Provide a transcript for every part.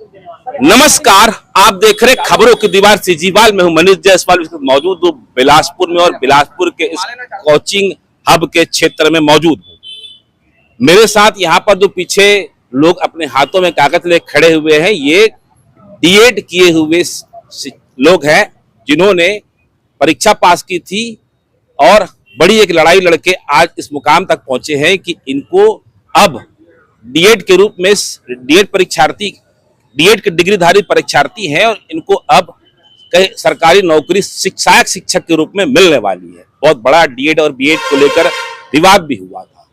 नमस्कार, आप देख रहे खबरों की दीवार सीजीवाल में हूं मनीष जायसवाल। मौजूद हूं बिलासपुर में और बिलासपुर के इस कोचिंग हब के क्षेत्र में मौजूद हूं। मेरे साथ यहाँ पर जो पीछे लोग अपने हाथों में कागज ले खड़े हुए हैं, ये डीएड किए हुए लोग हैं जिन्होंने परीक्षा पास की थी और बड़ी एक लड़ाई लड़के आज इस मुकाम तक पहुंचे हैं कि इनको अब डीएड के रूप में डीएड के डिग्रीधारी परीक्षार्थी हैं और इनको अब कई सरकारी नौकरी सहायक शिक्षक के रूप में मिलने वाली है। बहुत बड़ा डीएड और बीएड को लेकर विवाद भी हुआ था।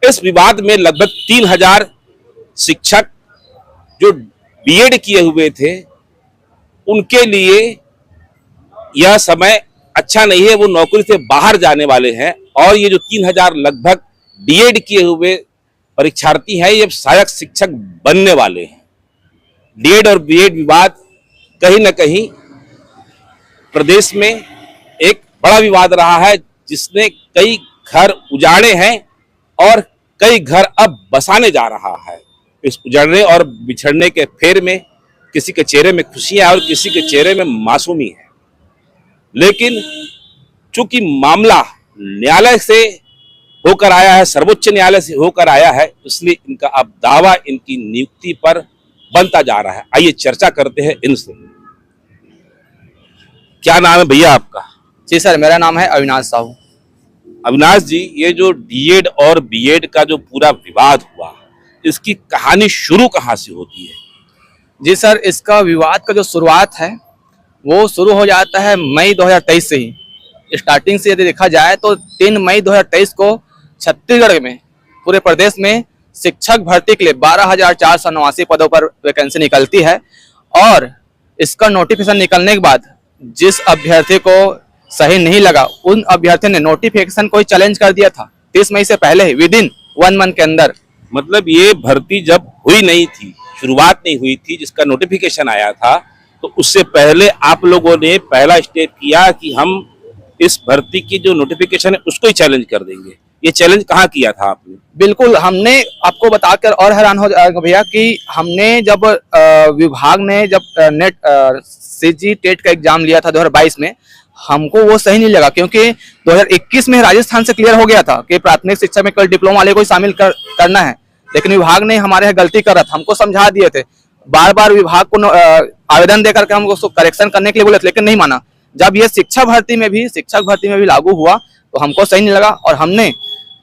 इस विवाद में लगभग 3000 शिक्षक जो बीएड किए हुए थे उनके लिए यह समय अच्छा नहीं है, वो नौकरी से बाहर जाने वाले हैं। और ये जो 3000 लगभग डीएड किए हुए परीक्षार्थी हैं, ये सहायक शिक्षक बनने वाले हैं। डीएड और बीएड विवाद कहीं न कहीं प्रदेश में एक बड़ा विवाद रहा है, जिसने कई घर उजाड़े हैं और कई घर अब बसाने जा रहा है। इस उजाड़ने और बिछड़ने के फेर में किसी के चेहरे में खुशियां और किसी के चेहरे में मासूमी है। लेकिन चूंकि मामला न्यायालय से होकर आया है, सर्वोच्च न्यायालय से होकर आया है, इसलिए इनका अब दावा इनकी नियुक्ति पर बनता जा रहा है। आइए चर्चा करते हैं इनसे। क्या नाम है भैया आपका? जी सर, मेरा नाम है अविनाश साहू। अविनाश जी, ये जो डीएड और बीएड का जो पूरा विवाद हुआ, इसकी कहानी शुरू कहाँ से होती है? जी सर, इसका विवाद का जो शुरुआत है वो शुरू हो जाता है मई 2023 से ही। स्टार्टिंग से यदि देखा जाए तो 3 मई 2023 को छत्तीसगढ़ में पूरे प्रदेश में शिक्षक भर्ती के लिए 12,489 पदों पर वैकेंसी निकलती है। और इसका नोटिफिकेशन निकलने के बाद जिस अभ्यर्थी को सही नहीं लगा, उन अभ्यर्थी ने नोटिफिकेशन को ही चैलेंज कर दिया था 30 मई से पहले ही, विदिन 1 मंथ के अंदर। मतलब ये भर्ती जब हुई नहीं थी, शुरुआत नहीं हुई थी, जिसका नोटिफिकेशन आया था, तो उससे पहले आप लोगों ने पहला स्टेप किया कि हम इस भर्ती की जो नोटिफिकेशन है उसको ही चैलेंज कर देंगे। ये चैलेंज कहाँ किया था आपने? बिल्कुल, हमने आपको बताकर और हैरान हो जाएगा भैया कि हमने जब विभाग ने जब नेट सीजी टेट का एग्जाम लिया था 2022 में, हमको वो सही नहीं लगा, क्योंकि 2021 में राजस्थान से क्लियर हो गया था कि प्राथमिक शिक्षा में केवल डिप्लोमा वाले को ही शामिल करना है। लेकिन विभाग ने हमारे यहाँ गलती कर रहा था, हमको समझा दिए थे, बार बार विभाग को आवेदन देकर के हमको उसको करेक्शन करने के लिए बोले थे, लेकिन नहीं माना। जब ये शिक्षक भर्ती में भी लागू हुआ तो हमको सही नहीं लगा और हमने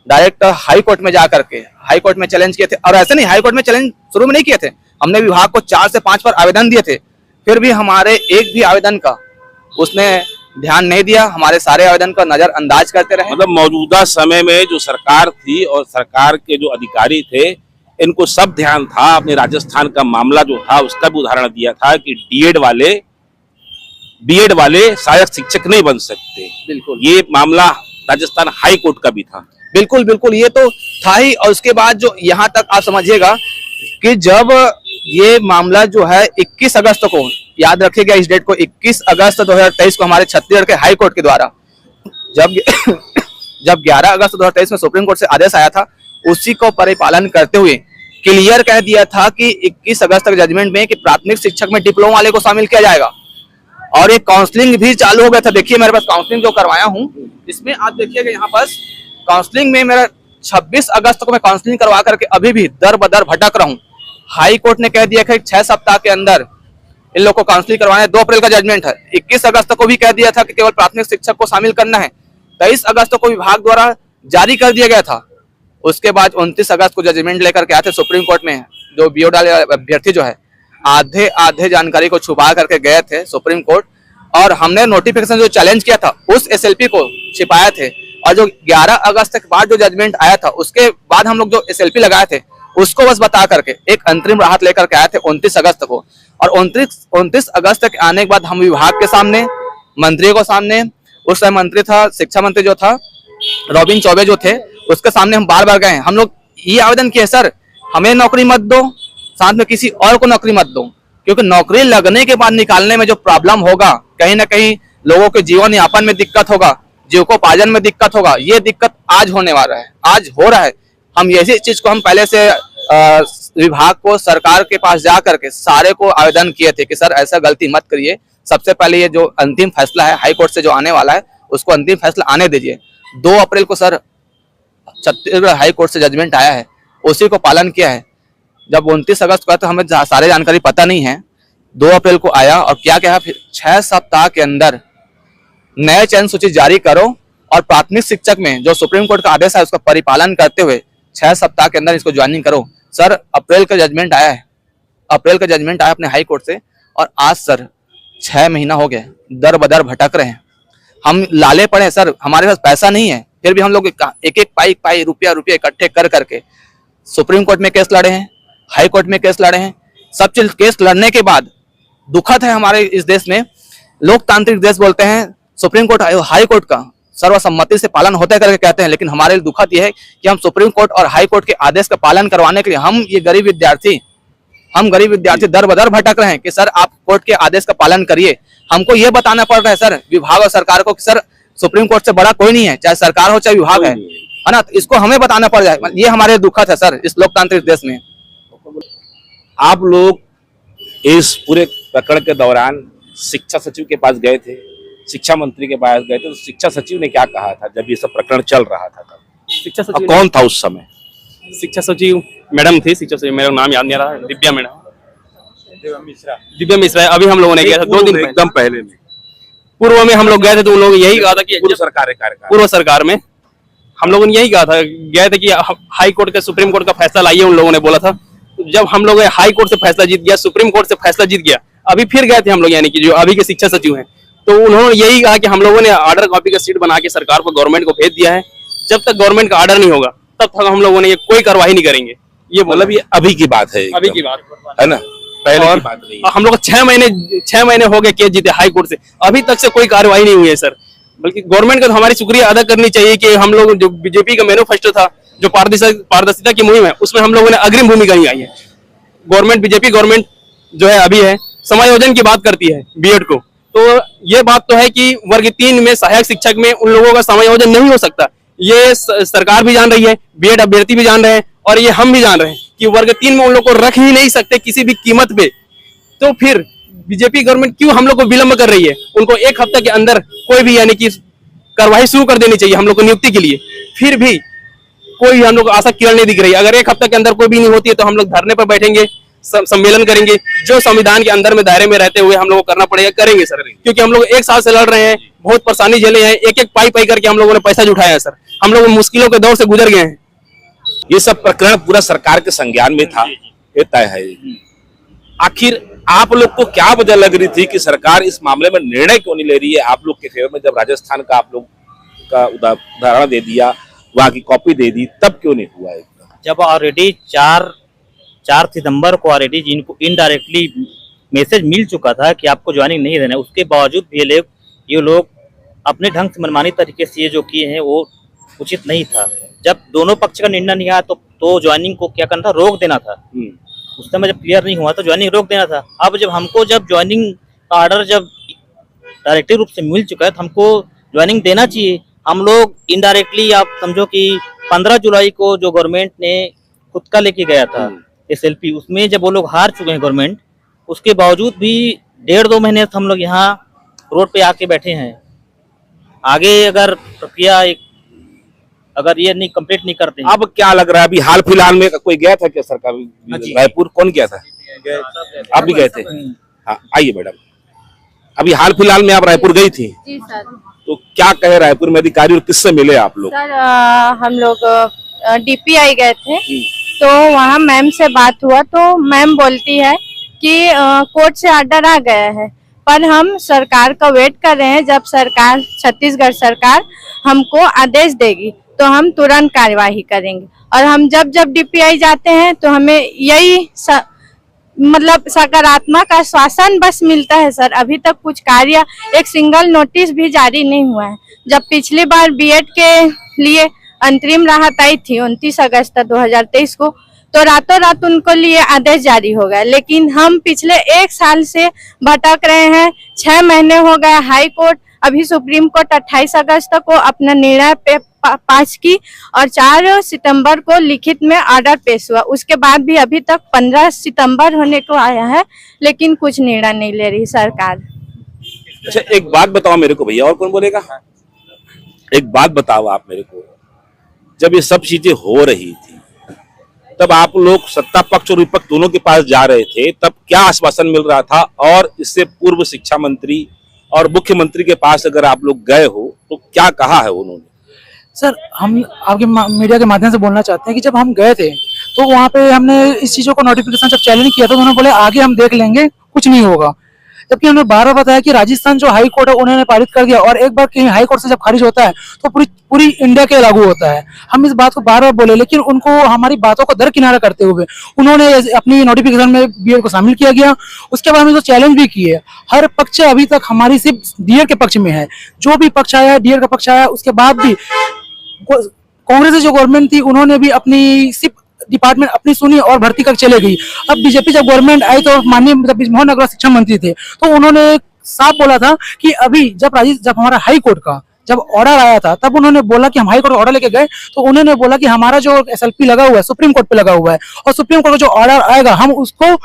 डायरेक्ट हाई कोर्ट में जाकर के हाई कोर्ट में चैलेंज किए थे। और ऐसे नहीं, हाई कोर्ट में चैलेंज शुरू में नहीं किए थे, हमने विभाग को 4 से 5 बार आवेदन दिए थे, फिर भी हमारे एक भी आवेदन का उसने ध्यान नहीं दिया, हमारे सारे आवेदन का नजरअंदाज करते रहे। मतलब मौजूदा समय में जो सरकार थी और सरकार के जो अधिकारी थे, इनको सब ध्यान था। अपने राजस्थान का मामला जो था उसका भी उदाहरण दिया था कि डीएड वाले बीएड वाले सहायक शिक्षक नहीं बन सकते। बिल्कुल, ये मामला राजस्थान हाई कोर्ट का भी था। बिल्कुल बिल्कुल, ये तो था ही। और उसके बाद जो यहाँ तक आप समझिएगा कि जब ये मामला जो है 21 अगस्त को, याद रखिएगा इस डेट को, 21 अगस्त 2023 को हमारे छत्तीसगढ़ के हाई कोर्ट के द्वारा जब 11 अगस्त 2023 में सुप्रीम कोर्ट से आदेश आया था, उसी को परिपालन करते हुए क्लियर कह दिया था कि 21 अगस्त तक जजमेंट में कि प्राथमिक शिक्षक में डिप्लोमा वाले को शामिल किया जाएगा। और एक काउंसलिंग भी चालू हो गया था। देखिए मेरे पास काउंसलिंग जो करवाया हूँ, इसमें आप देखिएगा यहाँ पास काउंसलिंग में मेरा 26 अगस्त को मैं काउंसलिंग करवा करके अभी भी दर बदर भटक रहा हूँ। हाई कोर्ट ने कह दिया कि 6 सप्ताह के अंदर इन लोगों को काउंसलिंग करवाना है। 2 अप्रैल का जजमेंट है। 21 अगस्त को भी कह दिया था कि केवल प्राथमिक शिक्षक को शामिल करना है। 23 अगस्त को विभाग द्वारा जारी कर दिया गया था। उसके बाद 29 अगस्त को जजमेंट लेकर के आए थे सुप्रीम कोर्ट में। जो बीएड वाले अभ्यर्थी जो है आधे जानकारी को छुपा करके गए थे सुप्रीम कोर्ट, और हमने नोटिफिकेशन जो चैलेंज किया था उस एसएलपी को छिपाया थे। और जो 11 अगस्त के बाद जो जजमेंट आया था, उसके बाद हम लोग जो एसएलपी लगाए थे उसको बस बता करके एक अंतरिम राहत लेकर के आए थे 29 अगस्त को। और 29 अगस्त तक आने के बाद हम विभाग के सामने, मंत्री को सामने, उस समय मंत्री था, शिक्षा मंत्री जो था रॉबिन चौबे जो थे, उसके सामने हम बार बार गए। हम लोग ये आवेदन किए, सर हमें नौकरी मत दो, साथ में किसी और को नौकरी मत दो, क्योंकि नौकरी लगने के बाद निकालने में जो प्रॉब्लम होगा, कहीं ना कहीं लोगों के जीवन यापन में दिक्कत होगा, जीविकोपार्जन में दिक्कत होगा। ये दिक्कत आज होने वाला है, आज हो रहा है। हम ऐसी चीज को हम पहले से विभाग को सरकार के पास जा करके सारे को आवेदन किए थे कि सर ऐसा गलती मत करिए, सबसे पहले ये जो अंतिम फैसला है हाई कोर्ट से जो आने वाला है उसको अंतिम फैसला आने दीजिए। 2 अप्रैल को सर छत्तीसगढ़ हाई कोर्ट से जजमेंट आया है, उसी को पालन किया है। जब 29 अगस्त को तो हमें सारे जानकारी पता नहीं है, 2 अप्रैल को आया और क्या कहा फिर 6 सप्ताह के अंदर नए चयन सूची जारी करो और प्राथमिक शिक्षक में जो सुप्रीम कोर्ट का आदेश है उसका परिपालन करते हुए 6 सप्ताह के अंदर इसको ज्वाइनिंग करो। सर अप्रैल का जजमेंट आया है, अप्रैल का जजमेंट आया अपने हाई कोर्ट से और आज सर 6 महीना हो गया, दर बदर भटक रहे हैं। हम लाले पड़े हैं सर, हमारे पास पैसा नहीं है, फिर भी हम लोग एक एक पाई रुपया इकट्ठे कर करके सुप्रीम कोर्ट में केस लड़े हैं, हाई कोर्ट में केस लड़े हैं। सब चीज केस लड़ने के बाद दुखद है हमारे इस देश में, लोकतांत्रिक देश बोलते हैं, सुप्रीम कोर्ट हाई कोर्ट का सर्वसम्मति से पालन होता है करके कहते हैं, लेकिन हमारे लिए दुखद यह है कि हम सुप्रीम कोर्ट और हाई कोर्ट के आदेश का पालन करवाने के लिए हम गरीब विद्यार्थी दर बदर भटक रहे हैं कि सर आप कोर्ट के आदेश का पालन करिए। हमको ये बताना पड़ रहा है सर विभाग और सरकार को कि सर सुप्रीम कोर्ट से बड़ा कोई नहीं है, चाहे सरकार हो चाहे विभाग है ना, तो इसको हमें बताना पड़ जाए। ये हमारे दुखद है सर इस लोकतांत्रिक देश में। आप लोग इस पूरे प्रकरण के दौरान शिक्षा सचिव के पास गए थे, शिक्षा मंत्री के पास गए थे, तो शिक्षा सचिव ने क्या कहा था जब ये सब प्रकरण चल रहा था तब? शिक्षा और सचिव कौन था उस समय? शिक्षा सचिव मैडम थी, शिक्षा सचिव मेरा नाम याद नहीं आ रहा, दिव्या मैडम, दिव्या मिश्रा। अभी हम लोगों ने गया था 2 दिन एकदम पहले में, पूर्व में हम लोग गए थे तो उन लोगों ने यही कहा था कि पूर्व सरकार में हम लोगों ने यही कहा था, गए थे कि हाई कोर्ट का सुप्रीम कोर्ट का फैसला लाइए, उन लोगों ने बोला था। जब हम लोग हाई कोर्ट से फैसला जीत गया, सुप्रीम कोर्ट से फैसला जीत गया, अभी फिर गए थे हम लोग, यानी कि जो अभी के शिक्षा सचिव हैं, तो उन्होंने यही कहा कि हम लोगों ने ऑर्डर कॉपी का सीट बना के सरकार को, गवर्नमेंट को भेज दिया है, जब तक गवर्नमेंट का ऑर्डर नहीं होगा तब तक हम लोगों ने ये कोई कार्रवाई नहीं करेंगे। ये मतलब ये अभी की बात है, अभी की बात है ना, पहले की बात नहीं है। हम लोग 6 महीने हो गए केस जीते हाई कोर्ट से, अभी तक से कोई कार्रवाई नहीं हुई है सर। बल्कि गवर्नमेंट का तो हमारी शुक्रिया अदा करनी चाहिए कि हम लोग जो बीजेपी का मैनिफेस्टो था, जो पारदर्शिता की मुहिम है, उसमें हम लोगों ने अग्रिम भूमिका निभाई है। गवर्नमेंट बीजेपी गवर्नमेंट जो है अभी है, समायोजन की बात करती है बीएड को, तो ये बात तो है कि वर्ग 3 में सहायक शिक्षक में उन लोगों का समायोजन नहीं हो सकता। ये सरकार भी जान रही है, बीएड अभ्यर्थी भी जान रहे हैं और ये हम भी जान रहे हैं कि वर्ग 3 में उन लोग को रख ही नहीं सकते किसी भी कीमत पे। तो फिर बीजेपी गवर्नमेंट क्यों हम लोग को विलंब कर रही है? उनको 1 हफ्ते के अंदर कोई भी यानी कि कार्रवाई शुरू कर देनी चाहिए हम लोग को नियुक्ति के लिए। फिर भी कोई हम लोग को आशा किरण नहीं दिख रही। अगर 1 हफ्ते के अंदर कोई भी नहीं होती है तो हम लोग धरने पर बैठेंगे, सम्मेलन करेंगे, जो संविधान के अंदर में दायरे में रहते हुए हम लोग को करना पड़ेगा, करेंगे सर। क्योंकि हम लोग 1 साल से लड़ रहे हैं, बहुत परेशानी झेले हैं, एक पाई करके हम लोगों ने पैसा जुटाया है सर। हम लोग मुश्किलों के दौर से गुजर गए हैं। ये सब प्रकरण पूरा सरकार के संज्ञान में था, ये तय है। आखिर आप लोग को क्या वजह लग रही थी कि सरकार इस मामले में निर्णय क्यों नहीं ले रही है आप लोग के फेवर में? जब राजस्थान का आप लोग का उदाहरण दे दिया, वहां की कॉपी दे दी, तब क्यों नहीं हुआ? जब ऑलरेडी 4 सितंबर को ऑलरेडी जिनको इनडायरेक्टली मैसेज मिल चुका था कि आपको ज्वाइनिंग नहीं देना है, उसके बावजूद भी ये लोग अपने ढंग से मनमानी तरीके से ये जो किए हैं वो उचित नहीं था। जब दोनों पक्ष का निर्णय नहीं आया तो ज्वाइनिंग को क्या करना था, रोक देना था। उस समय जब क्लियर नहीं हुआ तो ज्वाइनिंग रोक देना था। अब जब हमको जब ज्वाइनिंग का ऑर्डर जब डायरेक्टिव रूप से मिल चुका है तो हमको ज्वाइनिंग देना चाहिए। हम लोग इनडायरेक्टली आप समझो कि 15 जुलाई को जो गवर्नमेंट ने खुद का लेके गया था SLP, उसमें जब वो लोग हार चुके हैं गवर्नमेंट, उसके बावजूद भी 1.5-2 महीने हम लोग यहाँ रोड पे आके बैठे हैं। आगे अगर प्रक्रिया अगर ये नहीं कंप्लीट नहीं करते हैं। अब क्या लग रहा है? अभी हाल फिलहाल में कोई गया था क्या सरकार रायपुर? कौन गया था? आप भी गए थे? हाँ, आइए मैडम। अभी हाल फिलहाल में आप रायपुर गई थी? जी सर। तो क्या कहे रायपुर में अधिकारी और किससे मिले आप लोग? सर हम लोग DPI गए थे, तो वहाँ मैम से बात हुआ तो मैम बोलती है कि कोर्ट से ऑर्डर आ गया है, पर हम सरकार का वेट कर रहे हैं। जब सरकार, छत्तीसगढ़ सरकार हमको आदेश देगी तो हम तुरंत कार्यवाही करेंगे। और हम जब DPI जाते हैं तो हमें यही मतलब सकारात्मक आश्वासन बस मिलता है सर। अभी तक कुछ कार्य, एक सिंगल नोटिस भी जारी नहीं हुआ है। जब पिछली बार बीएड के लिए अंतरिम राहत आई थी 29 अगस्त 2023 को, तो रातों रात उनको लिए आदेश जारी हो गया। लेकिन हम पिछले 1 साल से भटक रहे हैं। 6 महीने हो गए, हाई कोर्ट अभी सुप्रीम कोर्ट 28 अगस्त को अपना निर्णय पे पास की और 4 सितंबर को लिखित में ऑर्डर पेश हुआ। उसके बाद भी अभी तक 15 सितंबर होने को आया है, लेकिन कुछ निर्णय नहीं ले रही सरकार। अच्छा, एक बात बताओ मेरे को भैया, और कौन बोलेगा? एक बात बताओ आप मेरे को, जब ये सब चीजें हो रही थी तब आप लोग सत्ता पक्ष और विपक्ष दोनों के पास जा रहे थे, तब क्या आश्वासन मिल रहा था? और इससे पूर्व शिक्षा मंत्री और मुख्यमंत्री के पास अगर आप लोग गए हो तो क्या कहा है उन्होंने? सर, हम आपके मीडिया के माध्यम से बोलना चाहते हैं कि जब हम गए थे तो वहाँ पे हमने इस चीजों को नोटिफिकेशन जब चैलेंज किया था तो उन्होंने बोले आगे हम देख लेंगे, कुछ नहीं होगा। जबकि हमने बार बार बताया कि राजस्थान जो हाई कोर्ट है उन्होंने पारित कर दिया, और एक बार कहीं हाई कोर्ट से जब खारिज होता है तो पूरी इंडिया के लागू होता है। हम इस बात को बार बार बोले, लेकिन उनको हमारी बातों को दरकिनारा करते हुए उन्होंने अपनी नोटिफिकेशन में बीएड को शामिल किया गया। उसके बाद हमें जो चैलेंज भी किए, हर पक्ष अभी तक हमारी सिर्फ डीएड के पक्ष में है। जो भी पक्ष आया है डीएड का पक्ष आया, उसके बाद भी कांग्रेस की जो गवर्नमेंट थी उन्होंने भी अपनी सिर्फ डिपार्टमेंट अपनी सुनी और भर्ती कर चले गई। अब बीजेपी जब गवर्नमेंट आई तो माननीय मोहन अग्रवाल शिक्षा मंत्री थे, तो उन्होंने साफ बोला था कि अभी जब हमारा हाई कोर्ट का जब ऑर्डर आया था तब उन्होंने बोला कि हम हाई कोर्ट ऑर्डर लेके गए, तो उन्होंने बोला कि हमारा जो एसएलपी लगा हुआ है सुप्रीम कोर्ट पे लगा हुआ है और सुप्रीम कोर्ट का जो ऑर्डर आएगा हम उसको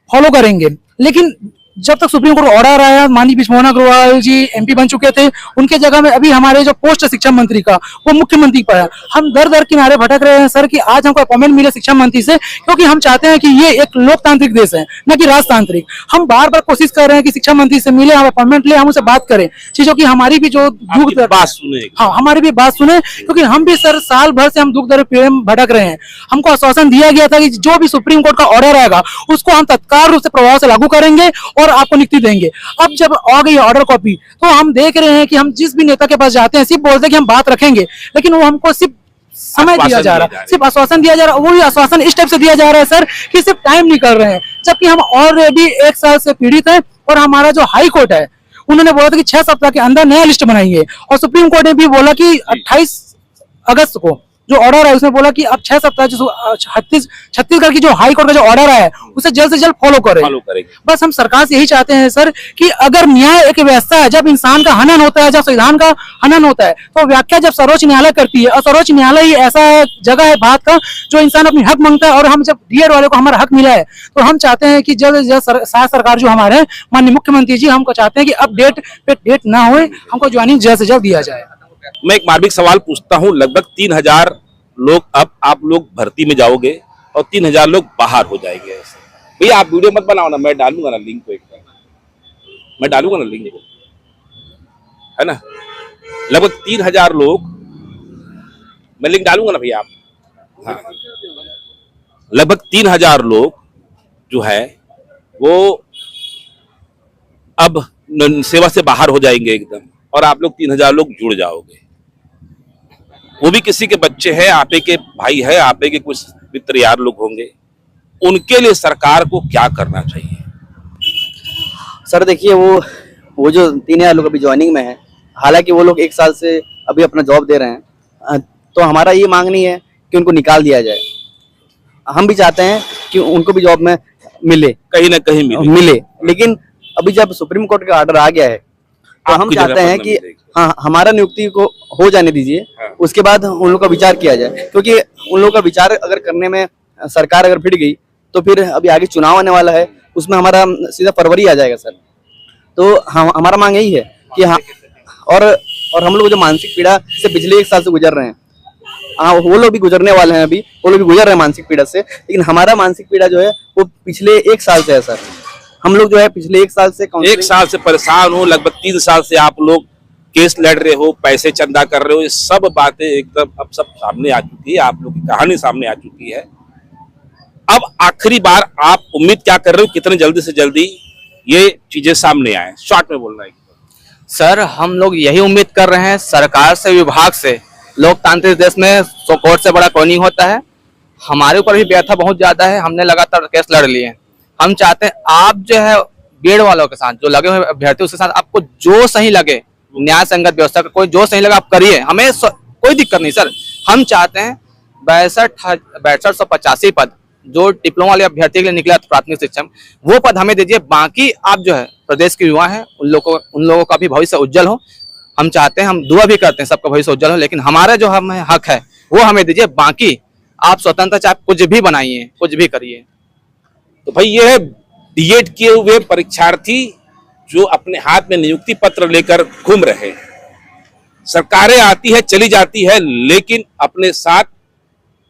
फॉलो करेंगे। लेकिन जब तक सुप्रीम कोर्ट ऑर्डर आया, माननीय मोहन अग्रवाल जी एमपी बन चुके थे, उनके जगह में अभी हमारे जो पोस्ट है शिक्षा मंत्री का वो मुख्यमंत्री पर है। हम दर दर किनारे भटक रहे हैं सर कि आज हमको अपॉइंटमेंट मिले शिक्षा मंत्री से, क्योंकि हम चाहते हैं कि ये एक लोकतांत्रिक देश है, न कि राजतांत्रिक। हम बार बार कोशिश कर रहे हैं कि शिक्षा मंत्री से मिले, हम अपॉइंटमेंट ले, हम उनसे बात करें, चीजों की हमारी भी जो दुख बात सुने। हाँ, हमारी भी बात सुने, क्योंकि हम भी सर साल भर से हम दुख दर पीड़े में भटक रहे हैं। हमको आश्वासन दिया गया था कि जो भी सुप्रीम कोर्ट का ऑर्डर आएगा उसको हम तत्काल रूप से प्रभाव से लागू करेंगे और आपको नियुक्ति देंगे। अब जब आ गई ऑर्डर कॉपी तो हम देख रहे हैं कि हम जिस भी नेता के पास जाते हैं सिर्फ बोलते हैं कि हम बात रखेंगे, लेकिन वो हमको सिर्फ समय दिया जा रहा है, सिर्फ आश्वासन दिया जा रहा है। वो भी आश्वासन इस टाइप से दिया जा रहा है सर कि सिर्फ टाइम निकल रहे हैं, जबकि हम ऑलरेडी 1 साल से पीड़ित हैं। और हमारा जो हाई कोर्ट है उन्होंने बोला था कि 6 सप्ताह के अंदर नया लिस्ट बनाइए, और सुप्रीम कोर्ट ने भी बोला कि 28 अगस्त को जो ऑर्डर है उसने बोला कि अब 6 सप्ताह जो छत्तीसगढ़ की जो हाई कोर्ट का जो ऑर्डर है उसे जल्द से जल्द फॉलो करें। बस हम सरकार से यही चाहते हैं सर कि अगर न्याय एक व्यवस्था है, जब इंसान का हनन होता है, जब संविधान का हनन होता है, तो व्याख्या जब सर्वोच्च न्यायालय करती है, और सर्वोच्च न्यायालय ही ऐसा जगह है भारत का जो इंसान अपनी हक मांगता है, और हम जब डीएड वाले को हमारा हक मिला है तो हम चाहते हैं कि जब सरकार जो हमारे हैं माननीय मुख्यमंत्री जी, हमको चाहते हैं कि अब डेट पे डेट ना हो, हमको ज्वाइनिंग जल्द से जल्द दिया जाए। मैं एक मार्मिक सवाल पूछता हूं, लगभग 3000 लोग अब आप लोग भर्ती में जाओगे और 3000 लोग बाहर हो जाएंगे। भैया आप वीडियो मत बनाओ ना, मैं डालूंगा ना लिंक को, एक बार मैं डालूंगा ना लिंक को, है ना। लगभग 3000 लोग, मैं लिंक डालूंगा ना भैया आप, हाँ, लगभग 3000 लोग जो है वो अब सेवा से बाहर हो जाएंगे एकदम, और आप लोग 3000 लोग जुड़ जाओगे। वो भी किसी के बच्चे हैं, आपे के भाई है, आपे के कुछ मित्र यार लोग होंगे, उनके लिए सरकार को क्या करना चाहिए? सर देखिए, वो जो 3000 लोग अभी ज्वाइनिंग में है, हालांकि वो लोग 1 साल से अभी अपना जॉब दे रहे हैं, तो हमारा ये मांग नहीं है कि उनको निकाल दिया जाए। हम भी चाहते हैं कि उनको भी जॉब में मिले, कहीं ना कहीं मिले। लेकिन अभी जब सुप्रीम कोर्ट का ऑर्डर आ गया है तो हम चाहते हैं कि हाँ, हमारा नियुक्ति को हो जाने दीजिए, उसके बाद उन लोगों का विचार किया जाए, क्योंकि उन लोगों का विचार अगर करने में सरकार अगर फिट गई तो फिर अभी आगे चुनाव आने वाला है, उसमें हमारा सीधा फरवरी आ जाएगा सर। तो हमारा मांग यही है कि हाँ, और हम लोग जो मानसिक पीड़ा से पिछले 1 साल से गुजर रहे हैं, हाँ वो लोग भी गुजरने वाले हैं, अभी वो लोग भी गुजर रहे हैं मानसिक पीड़ा से, लेकिन हमारा मानसिक पीड़ा जो है वो पिछले 1 साल से है सर। हम लोग जो है पिछले 1 साल से 1 साल से परेशान हो, लगभग 3 साल से आप लोग केस लड़ रहे हो, पैसे चंदा कर रहे हो, ये सब बातें एकदम अब सब सामने आ चुकी है, आप लोग की कहानी सामने आ चुकी है। अब आखिरी बार आप उम्मीद क्या कर रहे हो, कितने जल्दी से जल्दी ये चीजें सामने आए? शॉर्ट में बोलना है सर। हम लोग यही उम्मीद कर रहे हैं सरकार से, विभाग से। लोकतांत्रिक देश में कोर्ट से बड़ा कोई नहीं होता है। हमारे ऊपर भी व्यथा बहुत ज्यादा है, हमने लगातार केस लड़ लिए। हम चाहते हैं आप जो है बीएड वालों के साथ जो लगे हुए अभ्यर्थी, उसके साथ आपको जो सही लगे, न्याय संगत व्यवस्था का कोई जो सही लगा आप करिए, हमें कोई दिक्कत नहीं सर। हम चाहते हैं 62,685 पद जो डिप्लोमा वाले अभ्यर्थी के लिए निकला था प्राथमिक शिक्षा में, वो पद हमें दीजिए। बाकी आप जो है प्रदेश के युवा हैं, उन लोगों का भी भविष्य उज्जवल हो। हम चाहते हैं, हम दुआ भी करते हैं सबका भविष्य उज्जवल हो, लेकिन हमारा जो हमें हक है वो हमें दीजिए। बाकी आप स्वतंत्र चाहे कुछ भी बनाइए, कुछ भी करिए। तो भाई ये है बीएड किए हुए परीक्षार्थी जो अपने हाथ में नियुक्ति पत्र लेकर घूम रहे हैं। सरकारें आती है चली जाती है, लेकिन अपने साथ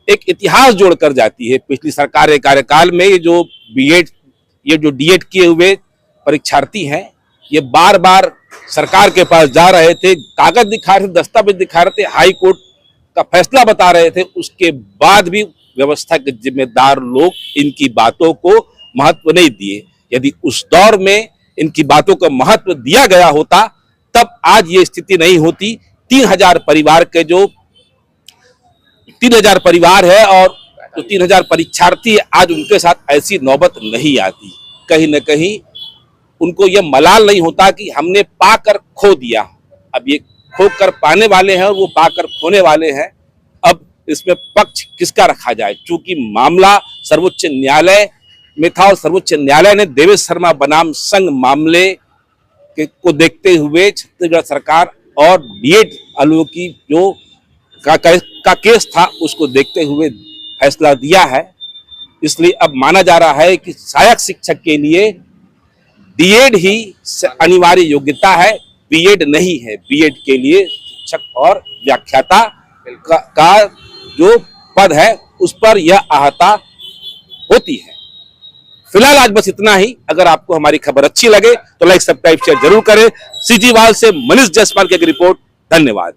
एक इतिहास जोड़कर जाती है। पिछली सरकार के कार्यकाल में ये जो डीएड किए हुए परीक्षार्थी हैं, ये बार बार सरकार के पास जा रहे थे, कागज दिखा रहे थे, दस्तावेज दिखा रहे थे, हाई कोर्ट का फैसला बता रहे थे। उसके बाद भी व्यवस्था के जिम्मेदार लोग इनकी बातों को महत्व नहीं दिए। यदि उस दौर में इनकी बातों को महत्व दिया गया होता, तब आज ये स्थिति नहीं होती। 3000 परिवार के जो 3000 परिवार है और जो 3000 परीक्षार्थी, आज उनके साथ ऐसी नौबत नहीं आती। कहीं न कहीं उनको यह मलाल नहीं होता कि हमने पाकर खो दिया। अब ये खोकर पाने वाले हैं और वो पाकर खोने वाले हैं। अब इसमें पक्ष किसका रखा जाए? चूंकि मामला सर्वोच्च न्यायालय में था और सर्वोच्च न्यायालय ने देवेश शर्मा बनाम संघ मामले को देखते हुए छत्तीसगढ़ सरकार और डीएड आलू की जो का केस था उसको देखते हुए फैसला दिया है। इसलिए अब माना जा रहा है कि सहायक शिक्षक के लिए डीएड ही अनिवार्य योग्यता है, बीएड नहीं है। बीएड के लिए शिक्षक और व्याख्याता का जो पद है उस पर यह आहता होती है। फिलहाल आज बस इतना ही। अगर आपको हमारी खबर अच्छी लगे तो लाइक, सब्सक्राइब, शेयर जरूर करें। सीजीवाल से मनीष जायसवाल की एक रिपोर्ट। धन्यवाद।